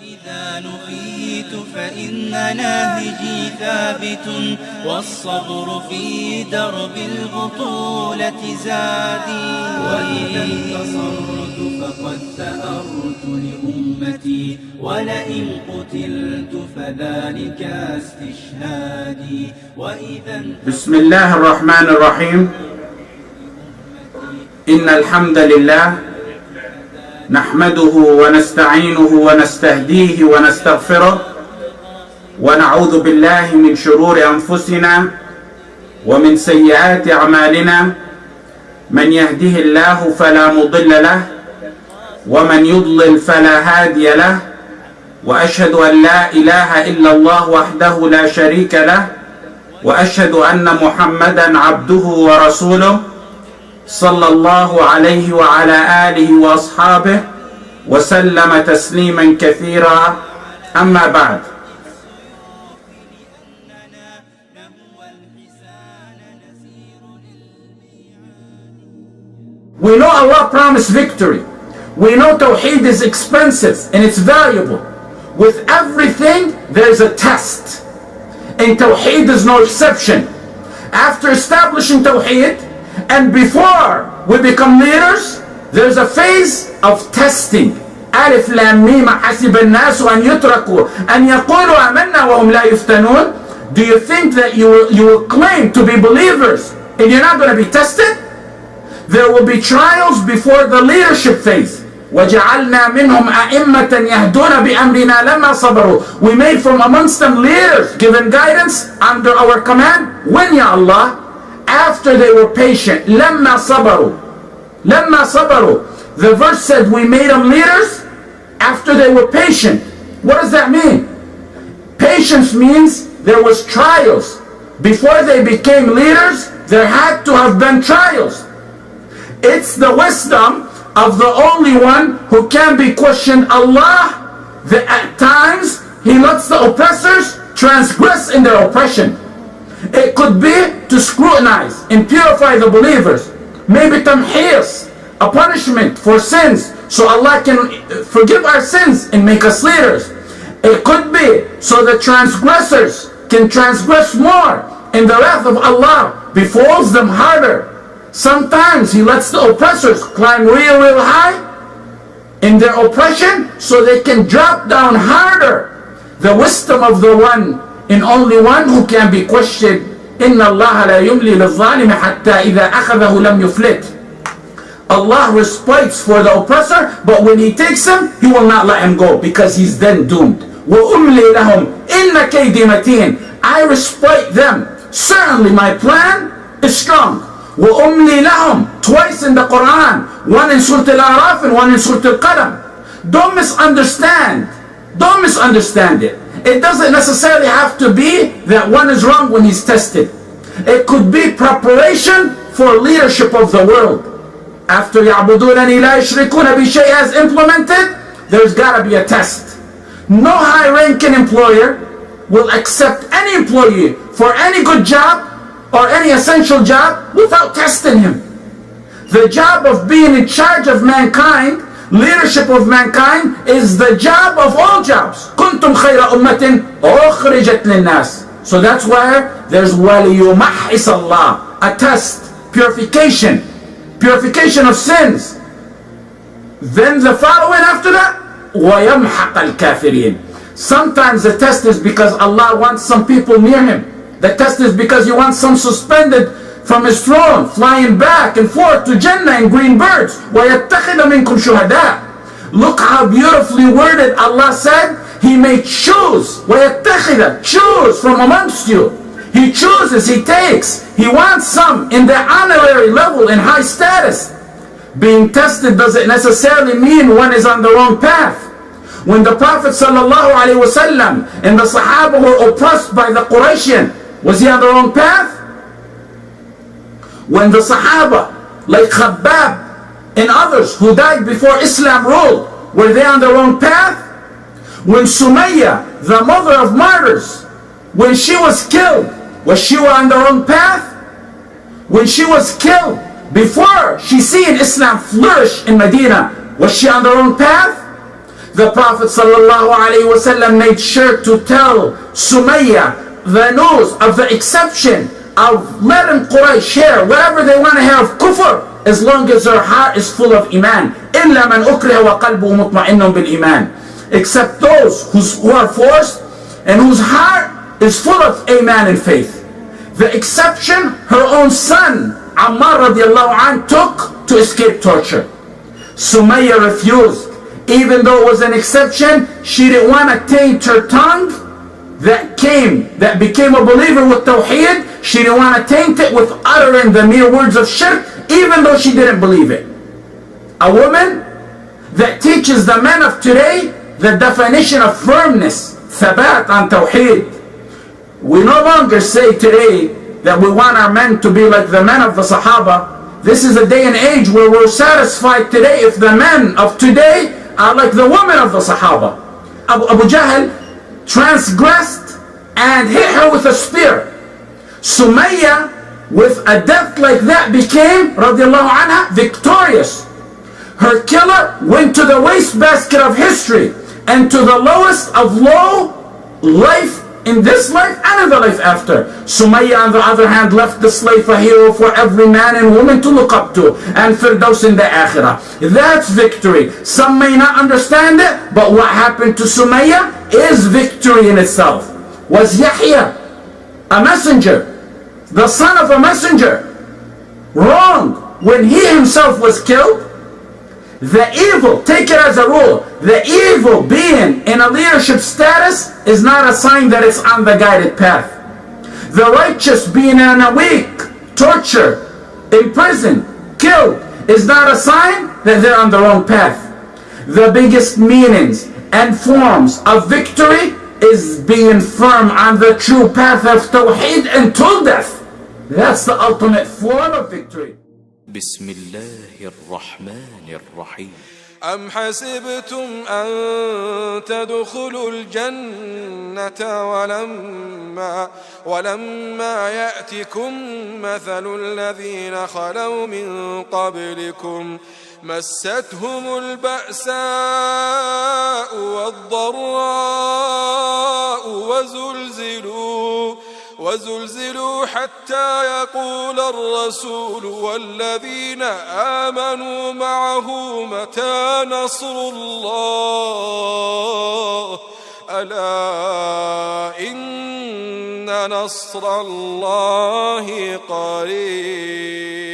إذا نفيت فإن نهجي ثابت والصبر في درب البطولة زادي وإذا انتصرت فقد ثأرت لأمتي ولئن قتلت فذلك استشهادي بسم الله الرحمن الرحيم. إن الحمد لله نحمده ونستعينه ونستهديه ونستغفره ونعوذ بالله من شرور أنفسنا ومن سيئات أعمالنا. من يهده الله فلا مضل له ومن يضلل فلا هادي له، وأشهد أن لا إله إلا الله وحده لا شريك له، وأشهد أن محمدا عبده ورسوله صلى الله عليه وعلى آله وأصحابه وسلم تسليما كثيرا. أما بعد. We know Allah promised victory. We know Tawheed is expensive and it's valuable. With everything, there's a test. And Tawheed is no exception. After establishing Tawheed, and before we become leaders, there's a phase of testing. ألف لام ميم حسب الناس أن يتركوا أن يقولوا آمنا وهم لا يفتنون. Do you think that you will claim to be believers and you're not going to be tested? There will be trials before the leadership phase. وَجَعَلْنَا مِنْهُمْ أَئِمَّةً يَهْدُونَ بِأَمْرِنَا لَمَّا صَبَرُوا. We made from amongst them leaders, given guidance under our command. When, Ya Allah? After they were patient. لَمَّا صَبَرُوا. لَمَّا صَبَرُوا. The verse said we made them leaders after they were patient. What does that mean? Patience means there was trials. Before they became leaders, there had to have been trials. It's the wisdom of the only one who can be questioned, Allah, that at times He lets the oppressors transgress in their oppression. It could be to scrutinize and purify the believers. Maybe tamhis, a punishment for sins, so Allah can forgive our sins and make us leaders. It could be so the transgressors can transgress more, and the wrath of Allah befalls them harder. Sometimes He lets the oppressors climb real high in their oppression so they can drop down harder. The wisdom of the one and only one who can be questioned. إِنَّ اللَّهَ لَا يُمْلِي لِلظَّالِمِ حَتَّى إِذَا أَخَذَهُ لَمْ يُفْلِتْ. Allah respites for the oppressor, but when He takes him, He will not let him go because he's then doomed. وَأُمْلِي لَهُمْ إِنَّ كَيْدِي مَتِينٌ. I respite them. Certainly my plan is strong. وَأُمْلِي لَهُمْ. Twice in the Quran. One in Surah Al-A'raf and one in Surah Al-Qalam. Don't misunderstand. Don't misunderstand it. It doesn't necessarily have to be that one is wrong when he's tested. It could be preparation for leadership of the world. After يَعْبُدُونَنِي لَا يُشْرِكُونَ بِي شَيْءٍ is implemented, there's got to be a test. No high-ranking employer will accept any employee for any good job or any essential job without testing him. The job of being in charge of mankind, leadership of mankind, is the job of all jobs. كُنْتُمْ خَيْرَ أُمَّةٍ أُخْرِجَتْ لِلنَّاسِ. So that's where there's وَلِيُمَحِّصَ اللَّهِ, a test, purification of sins. Then the following after that, وَيَمْحَقَ الْكَافِرِينَ. Sometimes the test is because Allah wants some people near Him. The test is because He wants some suspended from His throne, flying back and forth to Jannah in green birds. وَيَتَّخِذَ مِنْكُمْ شُهَدَاءَ. Look how beautifully worded Allah said. He may choose. وَيَتَّخِذَ. Choose from amongst you. He chooses, He takes. He wants some in the honorary level, in high status. Being tested doesn't necessarily mean one is on the wrong path. When the Prophet ﷺ and the Sahaba were oppressed by the Qurayshian, was he on the wrong path? When the Sahaba, like Khabbab and others who died before Islam ruled, were they on the wrong path? When Sumayya, the mother of martyrs, when she was killed, was she on the wrong path? When she was killed, before she seen Islam flourish in Medina, was she on the wrong path? The Prophet ﷺ made sure to tell Sumayya the news of the exception of letting Quraysh share whatever they want to hear of kufr, as long as their heart is full of iman. إِلَّا مَنْ أُكْرِهَ وَقَلْبُهُ مُطْمَئِنٌ بِالْإِيمَانِ. Except those who are forced and whose heart is full of iman and faith. The exception her own son Ammar radiallahu anh took to escape torture. Sumayya refused. Even though it was an exception, she didn't want to taint her tongue that became a believer with tawheed. She didn't want to taint it with uttering the mere words of shirk, even though she didn't believe it. A woman that teaches the men of today the definition of firmness, thabat on tawheed. We no longer say today that we want our men to be like the men of the Sahaba. This is a day and age where we're satisfied today if the men of today are like the women of the Sahaba. Abu Jahl transgressed and hit her with a spear. Sumayya, with a death like that, became, radiallahu anha, victorious. Her killer went to the wastebasket of history and to the lowest of low life in this life and in the life after. Sumayya, on the other hand, left the slave a hero for every man and woman to look up to, and Firdaus in the Akhirah. That's victory. Some may not understand it, but what happened to Sumayya is victory in itself. Was Yahya a messenger, the son of a messenger, wrong when he himself was killed? The evil, take it as a rule, the evil being in a leadership status is not a sign that it's on the guided path. The righteous being in a weak, tortured, imprisoned, killed is not a sign that they're on the wrong path. The biggest meanings and forms of victory is being firm on the true path of tawheed until death. That's the ultimate form of victory. بسم الله الرحمن الرحيم. أم حسبتم أن تدخلوا الجنة ولما يأتكم مثل الذين خلوا من قبلكم مستهم البأساء والضراء وزلزلوا حتى يقول الرسول والذين آمنوا معه متى نصر الله ألا إن نصر الله قريب.